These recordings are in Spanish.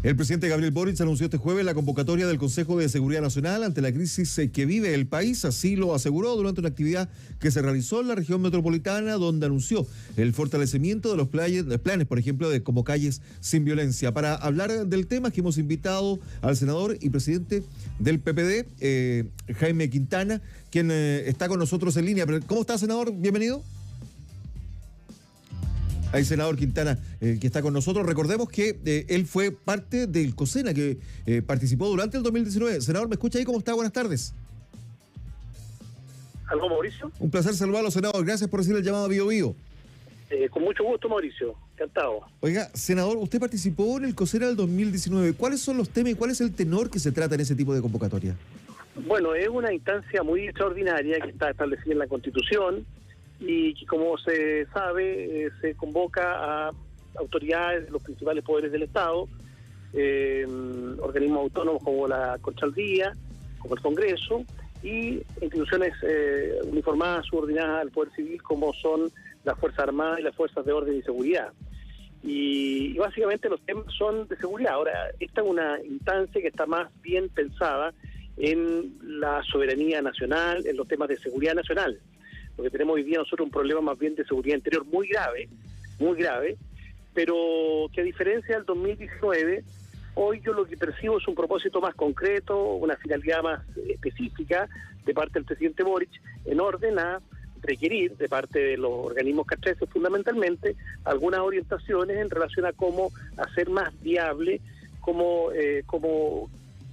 El presidente Gabriel Boric anunció este jueves la convocatoria del Consejo de Seguridad Nacional ante la crisis que vive el país. Así lo aseguró durante una actividad que se realizó en la región metropolitana, donde anunció el fortalecimiento de los planes, por ejemplo, de como calles sin violencia. Para hablar del tema, que hemos invitado al senador y presidente del PPD, Jaime Quintana, quien está con nosotros en línea. ¿Cómo está, senador? Bienvenido. Hay senador Quintana que está con nosotros. Recordemos que él fue parte del COSENA que participó durante el 2019. Senador, ¿me escucha ahí? ¿Cómo está? Buenas tardes. ¿Algo, Mauricio? Un placer saludarlo, senador. Gracias por recibir el llamado a Bio Bio. Con mucho gusto, Mauricio. Encantado. Oiga, senador, usted participó en el COSENA del 2019. ¿Cuáles son los temas y cuál es el tenor que se trata en ese tipo de convocatoria? Bueno, es una instancia muy extraordinaria que está establecida en la Constitución y que, como se sabe, se convoca a autoridades de los principales poderes del Estado, organismos autónomos como la Contraloría, como el Congreso, y instituciones uniformadas, subordinadas al Poder Civil, como son las Fuerzas Armadas y las Fuerzas de Orden y Seguridad. Y básicamente los temas son de seguridad. Ahora, esta es una instancia que está más bien pensada en la soberanía nacional, en los temas de seguridad nacional. Porque tenemos hoy día nosotros un problema más bien de seguridad interior muy grave, pero que a diferencia del 2019, hoy yo lo que percibo es un propósito más concreto, una finalidad más específica de parte del presidente Boric, en orden a requerir de parte de los organismos castrenses fundamentalmente algunas orientaciones en relación a cómo hacer más viable como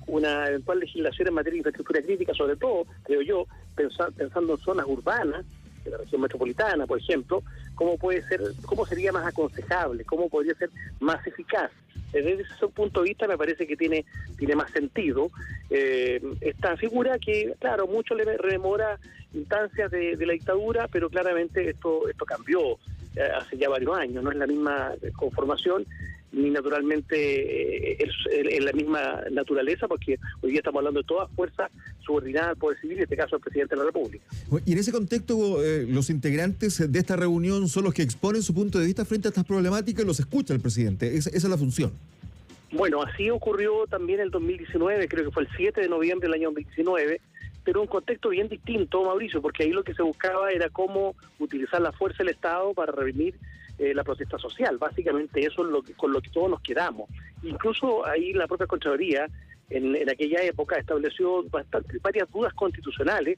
una eventual legislación en materia de infraestructura crítica, sobre todo, creo yo, pensando en zonas urbanas, de la región metropolitana, por ejemplo, cómo sería más aconsejable, cómo podría ser más eficaz. Desde ese punto de vista me parece que tiene más sentido esta figura que, claro, mucho le rememora instancias de la dictadura, pero claramente esto cambió hace ya varios años, no es la misma conformación ni naturalmente es la misma naturaleza, porque hoy día estamos hablando de todas fuerzas subordinadas al Poder Civil, en este caso al presidente de la República. Y en ese contexto, los integrantes de esta reunión son los que exponen su punto de vista frente a estas problemáticas y los escucha el presidente. Esa es la función. Bueno, así ocurrió también el 2019, creo que fue el 7 de noviembre del año 2019, pero un contexto bien distinto, Mauricio, porque ahí lo que se buscaba era cómo utilizar la fuerza del Estado para reprimir la protesta social. Básicamente eso es con lo que todos nos quedamos. Incluso ahí la propia Contraloría en aquella época estableció varias dudas constitucionales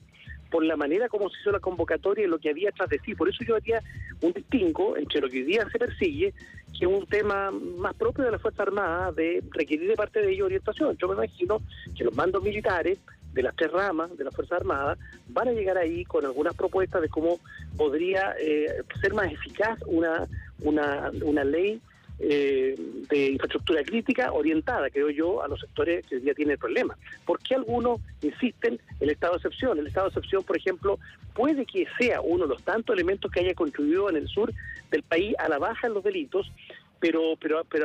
por la manera como se hizo la convocatoria y lo que había tras de sí. Por eso yo haría un distingo entre lo que hoy día se persigue, que es un tema más propio de la Fuerza Armada, de requerir de parte de ellos orientación. Yo me imagino que los mandos militares de las tres ramas de la Fuerza Armada van a llegar ahí con algunas propuestas de cómo podría ser más eficaz una ley de infraestructura crítica orientada, creo yo, a los sectores que hoy día tienen el problema. ¿Por qué algunos insisten en el estado de excepción? El estado de excepción, por ejemplo, puede que sea uno de los tantos elementos que haya contribuido en el sur del país a la baja en los delitos, pero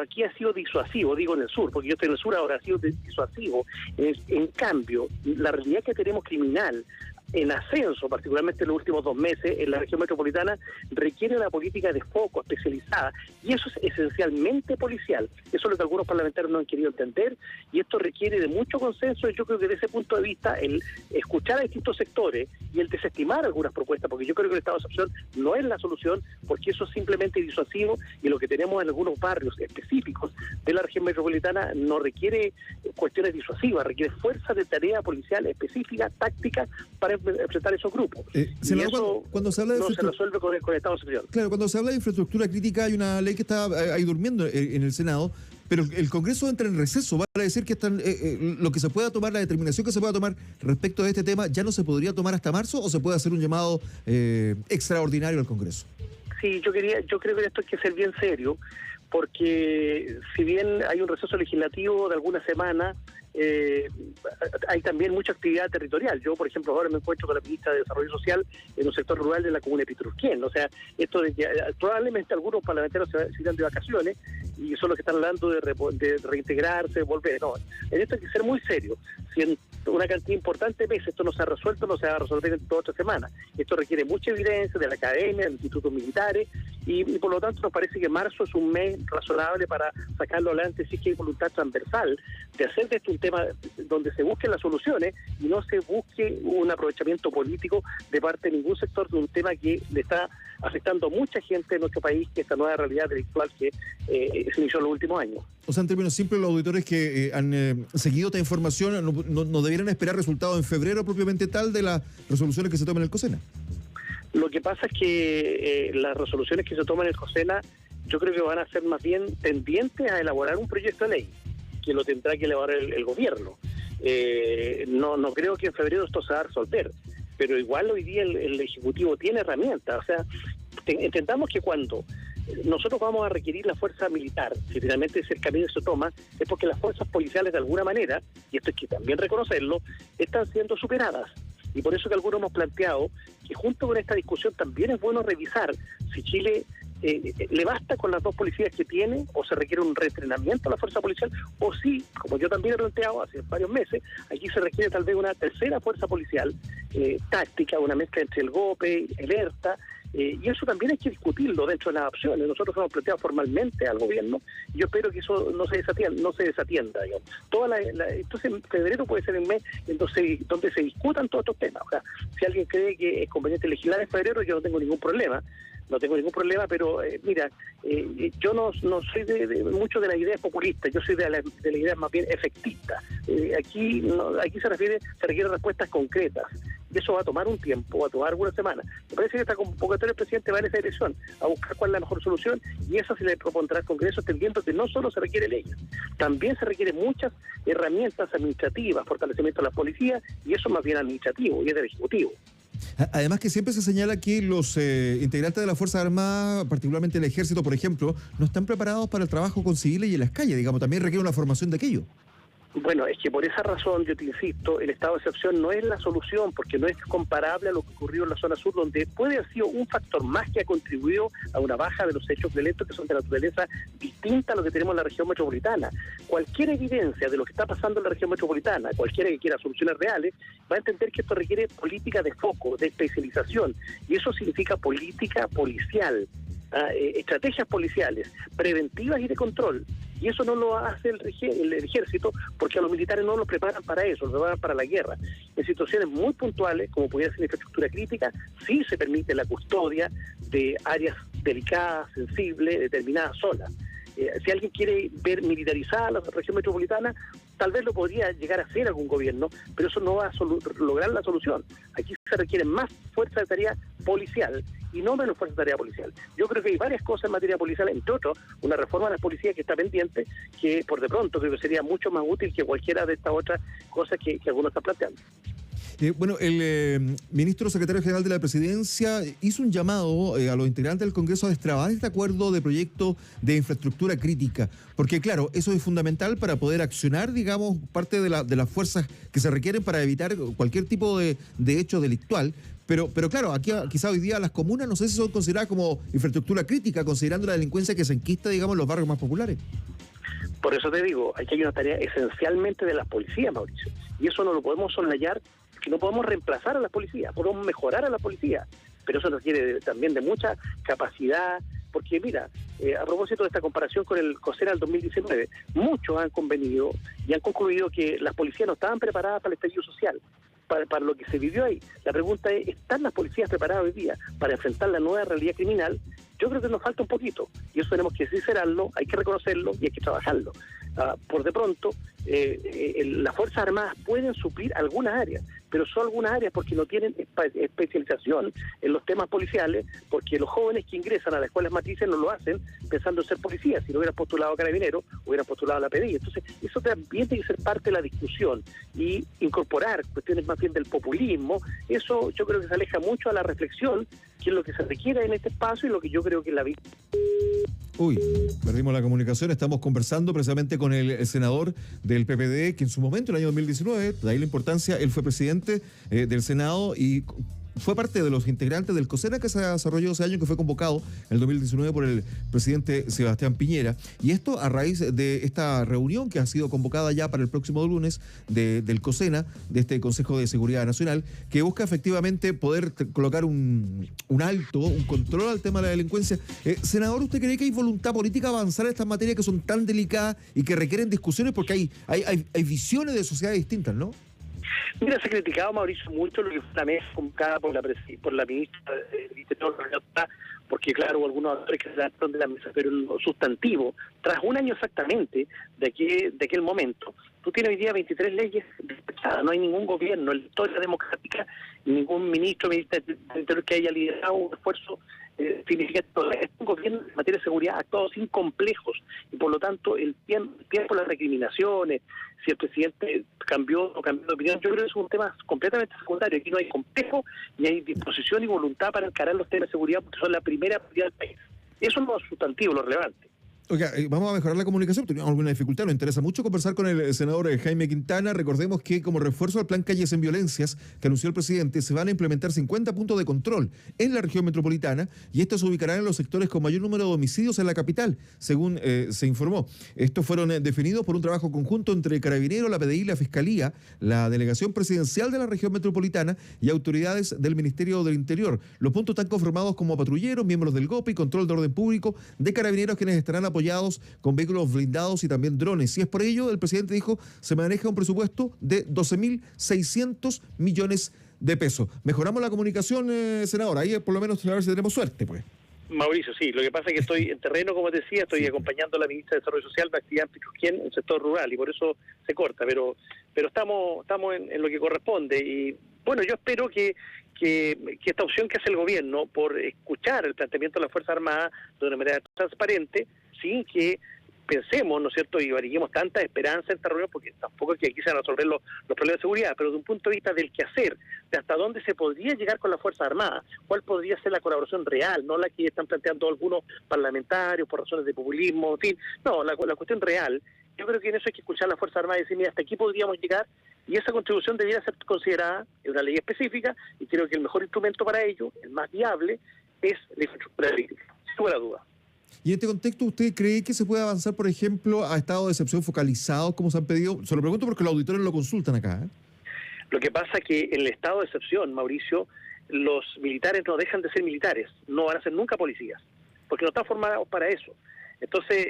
aquí ha sido disuasivo, digo en el sur, porque yo estoy en el sur ahora, ha sido disuasivo. En cambio, la realidad que tenemos criminal en ascenso, particularmente en los últimos 2 meses, en la región metropolitana, requiere una política de foco especializada, y eso es esencialmente policial. Eso es lo que algunos parlamentarios no han querido entender, y esto requiere de mucho consenso. Y yo creo que desde ese punto de vista, el escuchar a distintos sectores y el desestimar algunas propuestas, porque yo creo que el estado de excepción no es la solución, porque eso es simplemente disuasivo, y lo que tenemos en algunos barrios específicos de la región metropolitana no requiere cuestiones disuasivas, requiere fuerza de tarea policial específica, táctica, para enfrentar esos grupos. Y eso cuando se habla de no se resuelve con el estado de excepción. Claro, cuando se habla de infraestructura crítica hay una ley que está ahí durmiendo en el Senado, pero el Congreso entra en receso. Vale decir que lo que se pueda tomar, la determinación que se pueda tomar respecto de este tema, ¿ya no se podría tomar hasta marzo o se puede hacer un llamado extraordinario al Congreso? Sí, yo creo que esto hay que ser bien serio, porque si bien hay un receso legislativo de algunas semanas, hay también mucha actividad territorial. Yo, por ejemplo, ahora me encuentro con la ministra de Desarrollo Social en un sector rural de la comuna de Pitrusquén. O sea, esto de que probablemente algunos parlamentarios se irán de vacaciones, y son los que están hablando de reintegrarse, volver. No, en esto hay que ser muy serio. Si en una cantidad importante de meses esto no se ha resuelto, no se va a resolver en toda otra semana. Esto requiere mucha evidencia de la academia, de los institutos militares, y por lo tanto nos parece que marzo es un mes razonable para sacarlo adelante, si es que hay voluntad transversal de hacer de esto un tema donde se busquen las soluciones y no se busque un aprovechamiento político de parte de ningún sector de un tema que le está afectando a mucha gente en nuestro país, que esta nueva realidad delictual que se inició en los últimos años. O sea, en términos simples, los auditores que han seguido esta información no debieran esperar resultados en febrero propiamente tal de las resoluciones que se tomen en el COSENA. Lo que pasa es que las resoluciones que se toman en el COSENA yo creo que van a ser más bien tendientes a elaborar un proyecto de ley, que lo tendrá que elaborar el gobierno. No creo que en febrero esto se va a resolver, pero igual hoy día el Ejecutivo tiene herramientas. O sea, entendamos que cuando nosotros vamos a requerir la fuerza militar, si finalmente ese camino se toma, es porque las fuerzas policiales de alguna manera, y esto hay que también reconocerlo, están siendo superadas. Y por eso que algunos hemos planteado que junto con esta discusión también es bueno revisar si Chile le basta con las 2 policías que tiene, o se requiere un reentrenamiento a la fuerza policial, o sí, como yo también he planteado hace varios meses, aquí se requiere tal vez una tercera fuerza policial táctica, una mezcla entre el GOPE, el ERTA, y eso también hay que discutirlo dentro de las opciones. Nosotros hemos planteado formalmente al gobierno y yo espero que eso no se desatienda, digamos. Entonces en febrero puede ser el mes donde se discutan todos estos temas. O sea, si alguien cree que es conveniente legislar en febrero, yo no tengo ningún problema, pero mira, yo no soy de mucho de las ideas populistas, yo soy de las ideas más bien efectistas. Aquí se requieren respuestas concretas, y eso va a tomar un tiempo, va a tomar algunas semanas. Me parece que esta convocatoria del presidente va en esa dirección, a buscar cuál es la mejor solución, y eso se le propondrá al Congreso, entendiendo que no solo se requiere leyes, también se requieren muchas herramientas administrativas, fortalecimiento de la policía, y eso más bien administrativo, y es del Ejecutivo. Además que siempre se señala que los integrantes de las Fuerzas Armadas, particularmente el Ejército, por ejemplo, no están preparados para el trabajo con civiles y en las calles, digamos, también requiere una formación de aquello. Bueno, es que por esa razón, yo te insisto, el estado de excepción no es la solución, porque no es comparable a lo que ocurrió en la zona sur, donde puede haber sido un factor más que ha contribuido a una baja de los hechos violentos que son de naturaleza distinta a lo que tenemos en la región metropolitana. Cualquier evidencia de lo que está pasando en la región metropolitana, cualquiera que quiera soluciones reales, va a entender que esto requiere política de foco, de especialización, y eso significa política policial, estrategias policiales, preventivas y de control. Y eso no lo hace el ejército, porque a los militares no los preparan para eso, los preparan para la guerra. En situaciones muy puntuales, como pudiera ser la infraestructura crítica, sí se permite la custodia de áreas delicadas, sensibles, determinadas zonas. Si alguien quiere ver militarizada la región metropolitana, tal vez lo podría llegar a hacer algún gobierno, pero eso no va a lograr la solución. Aquí se requiere más fuerza de tarea policial y no menos fuerza de tarea policial. Yo creo que hay varias cosas en materia policial, entre otros, una reforma de la policía que está pendiente, que por de pronto creo que sería mucho más útil que cualquiera de estas otras cosas que algunos están planteando. Bueno, el ministro secretario general de la Presidencia hizo un llamado a los integrantes del Congreso a destrabar este acuerdo de proyecto de infraestructura crítica, porque claro, eso es fundamental para poder accionar, digamos, parte de las fuerzas que se requieren para evitar cualquier tipo de hecho delictual. Pero claro, aquí quizá hoy día las comunas no sé si son consideradas como infraestructura crítica, considerando la delincuencia que se enquista, digamos, en los barrios más populares. Por eso te digo, aquí hay una tarea esencialmente de las policías, Mauricio, y eso no lo podemos soslayar, que no podemos reemplazar a las policías, podemos mejorar a la policía, pero eso requiere también de mucha capacidad, porque mira, a propósito de esta comparación con el COSENA del 2019, muchos han convenido y han concluido que las policías no estaban preparadas para el estallido social, para lo que se vivió ahí. La pregunta es, ¿están las policías preparadas hoy día para enfrentar la nueva realidad criminal? Yo creo que nos falta un poquito, y eso tenemos que sincerarlo, hay que reconocerlo y hay que trabajarlo. Por de pronto, las Fuerzas Armadas pueden suplir algunas áreas, pero son algunas áreas porque no tienen especialización en los temas policiales, porque los jóvenes que ingresan a las escuelas matrices no lo hacen pensando en ser policías. Si no hubieran postulado a Carabineros, hubieran postulado a la PDI. Entonces, eso también tiene que ser parte de la discusión y incorporar cuestiones más bien del populismo. Eso yo creo que se aleja mucho a la reflexión, que es lo que se requiere en este espacio y lo que yo creo que es la vida. Uy, perdimos la comunicación. Estamos conversando precisamente con el senador del PPD, que en su momento, en el año 2019, de ahí la importancia, él fue presidente del Senado y fue parte de los integrantes del COSENA que se desarrolló ese año, que fue convocado en el 2019 por el presidente Sebastián Piñera. Y esto a raíz de esta reunión que ha sido convocada ya para el próximo lunes del COSENA, de este Consejo de Seguridad Nacional, que busca efectivamente poder colocar un alto, un control al tema de la delincuencia. Senador, ¿usted cree que hay voluntad política de avanzar en estas materias que son tan delicadas y que requieren discusiones? Porque hay visiones de sociedades distintas, ¿no? Mira, se ha criticado, Mauricio, mucho lo que fue la mesa convocada por la ministra del Interior, porque claro, hubo algunos actores que se lanzaron de la mesa, pero lo sustantivo, tras un año exactamente de aquel momento, tú tienes hoy día 23 leyes despechadas, no hay ningún gobierno en la historia democrática, ningún ministro del Interior que haya liderado un esfuerzo significativo. Es un gobierno en materia de seguridad actuado sin complejos, y por lo tanto el tiempo de las recriminaciones, si el presidente cambió o cambió de opinión, yo creo que es un tema completamente secundario. Aquí no hay complejo, ni hay disposición y voluntad para encarar los temas de seguridad, porque son la primera prioridad del país. Eso es lo sustantivo, lo relevante. Oiga, vamos a mejorar la comunicación, teníamos alguna dificultad, nos interesa mucho conversar con el senador Jaime Quintana. Recordemos que como refuerzo al plan Calles en Violencias que anunció el presidente, se van a implementar 50 puntos de control en la región metropolitana, y estos se ubicarán en los sectores con mayor número de homicidios en la capital, según se informó. Estos fueron definidos por un trabajo conjunto entre Carabineros, la PDI, la Fiscalía, la Delegación Presidencial de la región metropolitana y autoridades del Ministerio del Interior. Los puntos están conformados como patrulleros, miembros del GOPI, control de orden público, de Carabineros, quienes estarán apoyados con vehículos blindados y también drones. Y es por ello, el presidente dijo, se maneja un presupuesto de 12.600 millones de pesos. Mejoramos la comunicación, senador, ahí por lo menos a ver si tenemos suerte, pues. Mauricio, sí, lo que pasa es que estoy en terreno, como te decía, estoy acompañando a la ministra de Desarrollo Social, una actividad en Pituquén, en el sector rural, y por eso se corta, pero estamos en lo que corresponde. Y bueno, yo espero que esta opción que hace el gobierno por escuchar el planteamiento de las Fuerzas Armadas de una manera transparente, sin que pensemos, ¿no es cierto?, y variguemos tanta esperanza en esta reunión, porque tampoco es que aquí se van a resolver los problemas de seguridad, pero desde un punto de vista del quehacer, de hasta dónde se podría llegar con las Fuerzas Armadas, cuál podría ser la colaboración real, no la que están planteando algunos parlamentarios por razones de populismo, en fin, no, la cuestión real. Yo creo que en eso hay que escuchar a las Fuerzas Armadas y decir, mira, hasta aquí podríamos llegar, y esa contribución debiera ser considerada en una ley específica, y creo que el mejor instrumento para ello, el más viable, es la infraestructura crítica, sin lugar a duda. Y en este contexto, ¿usted cree que se puede avanzar, por ejemplo, a estados de excepción focalizados, como se han pedido? Se lo pregunto porque los auditores lo consultan acá, ¿eh? Lo que pasa es que en el estado de excepción, Mauricio, los militares no dejan de ser militares, no van a ser nunca policías, porque no están formados para eso. Entonces,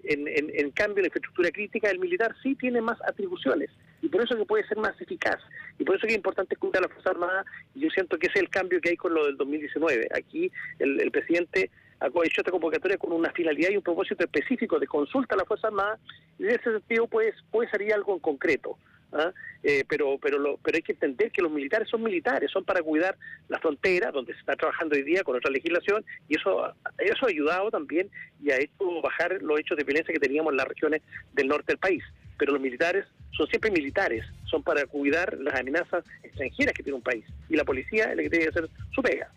en cambio, la infraestructura crítica, el militar sí tiene más atribuciones, y por eso que puede ser más eficaz, y por eso que es importante escuchar a la Fuerza Armada, y yo siento que ese es el cambio que hay con lo del 2019. Aquí el presidente ha hecho esta convocatoria con una finalidad y un propósito específico de consulta a la Fuerza Armada, y en ese sentido puede salir algo en concreto. Pero hay que entender que los militares, son para cuidar la frontera, donde se está trabajando hoy día con otra legislación, y eso ha ayudado también y ha hecho bajar los hechos de violencia que teníamos en las regiones del norte del país. Pero los militares son siempre militares, son para cuidar las amenazas extranjeras que tiene un país, y la policía es la que tiene que hacer su pega.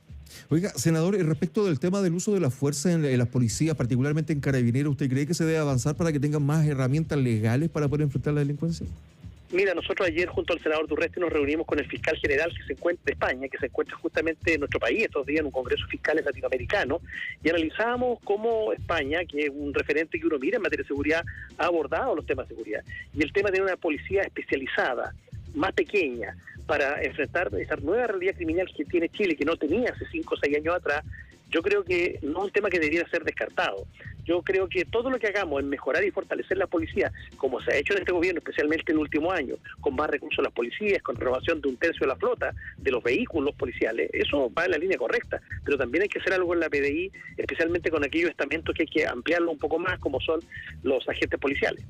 Oiga, senador, respecto del tema del uso de la fuerza en las policías, particularmente en Carabineros, ¿usted cree que se debe avanzar para que tengan más herramientas legales para poder enfrentar la delincuencia? Mira, nosotros ayer junto al senador Durresti nos reunimos con el fiscal general que se encuentra de España, que se encuentra justamente en nuestro país estos días en un congreso de fiscales latinoamericano, y analizábamos cómo España, que es un referente que uno mira en materia de seguridad, ha abordado los temas de seguridad. Y el tema de una policía especializada, más pequeña, para enfrentar esa nueva realidad criminal que tiene Chile, que no tenía hace 5 o 6 años atrás, yo creo que no es un tema que debiera ser descartado. Yo creo que todo lo que hagamos en mejorar y fortalecer la policía, como se ha hecho en este gobierno, especialmente en el último año, con más recursos a las policías, con renovación de 1/3 de la flota de los vehículos policiales, eso va en la línea correcta. Pero también hay que hacer algo en la PDI, especialmente con aquellos estamentos que hay que ampliarlo un poco más, como son los agentes policiales.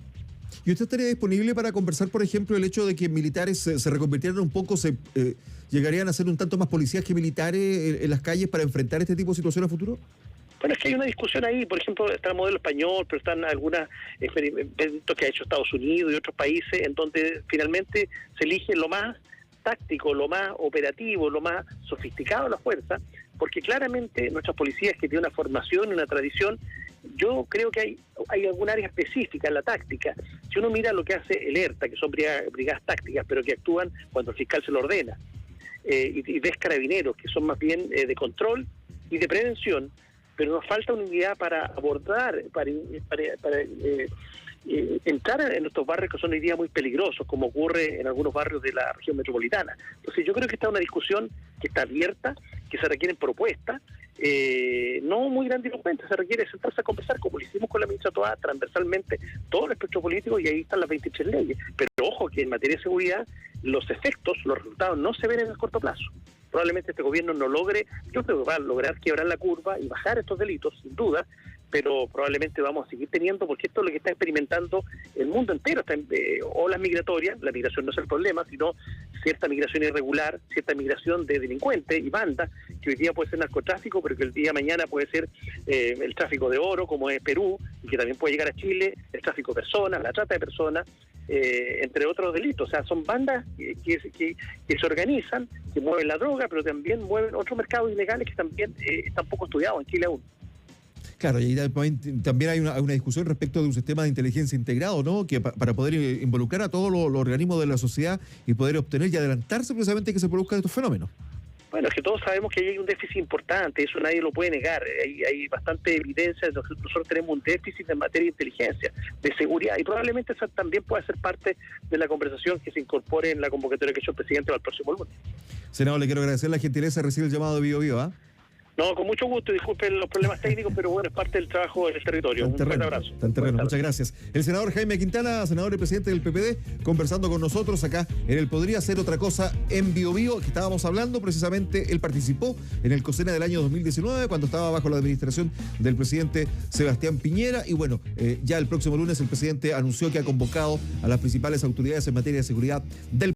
¿Y usted estaría disponible para conversar, por ejemplo, el hecho de que militares se reconvirtieran un poco, llegarían a ser un tanto más policías que militares en las calles para enfrentar este tipo de situaciones a futuro? Bueno, es que hay una discusión ahí, por ejemplo, está el modelo español, pero están algunos experimentos que ha hecho Estados Unidos y otros países, en donde finalmente se elige lo más táctico, lo más operativo, lo más sofisticado de la fuerza, porque claramente nuestras policías que tienen una formación y una tradición, yo creo que hay alguna área específica en la táctica. Si uno mira lo que hace el ERTA, que son brigadas tácticas, pero que actúan cuando el fiscal se lo ordena, y ves carabineros, que son más bien de control y de prevención, pero nos falta una unidad para abordar, para entrar en estos barrios que son hoy día muy peligrosos, como ocurre en algunos barrios de la región metropolitana. Entonces yo creo que esta es una discusión que está abierta, que se requieren propuestas, no muy grandilocuentes, se requiere sentarse a conversar, como lo hicimos con la ministra Toá, transversalmente, todo el espectro político, y ahí están las 23 leyes. Pero ojo que en materia de seguridad, los efectos, los resultados no se ven en el corto plazo. Probablemente este gobierno no logre, yo creo que va a lograr quebrar la curva y bajar estos delitos, sin duda, pero probablemente vamos a seguir teniendo, porque esto es lo que está experimentando el mundo entero, olas migratorias. La migración no es el problema, sino cierta migración irregular, cierta migración de delincuentes y bandas, que hoy día puede ser narcotráfico, pero que el día de mañana puede ser el tráfico de oro, como es Perú, y que también puede llegar a Chile, el tráfico de personas, la trata de personas, entre otros delitos. O sea, son bandas que se organizan, que mueven la droga, pero también mueven otros mercados ilegales que también están poco estudiados en Chile aún. Claro, y también hay una discusión respecto de un sistema de inteligencia integrado, ¿no? Que para poder involucrar a todos los organismos de la sociedad y poder obtener y adelantarse precisamente que se produzcan estos fenómenos. Bueno, es que todos sabemos que hay un déficit importante, eso nadie lo puede negar, hay bastante evidencia, nosotros tenemos un déficit en materia de inteligencia, de seguridad, y probablemente eso también pueda ser parte de la conversación que se incorpore en la convocatoria que ha hecho el presidente para el próximo lunes. Senador, le quiero agradecer la gentileza de recibir el llamado de Bio Bio, ¿ah? No, con mucho gusto, disculpen los problemas técnicos, pero bueno, es parte del trabajo en el territorio. Un fuerte abrazo. Muchas gracias. El senador Jaime Quintana, senador y presidente del PPD, conversando con nosotros acá en el Podría Ser Otra Cosa en Bio Bio, que estábamos hablando precisamente. Él participó en el COSENA del año 2019, cuando estaba bajo la administración del presidente Sebastián Piñera, y bueno, ya el próximo lunes el presidente anunció que ha convocado a las principales autoridades en materia de seguridad del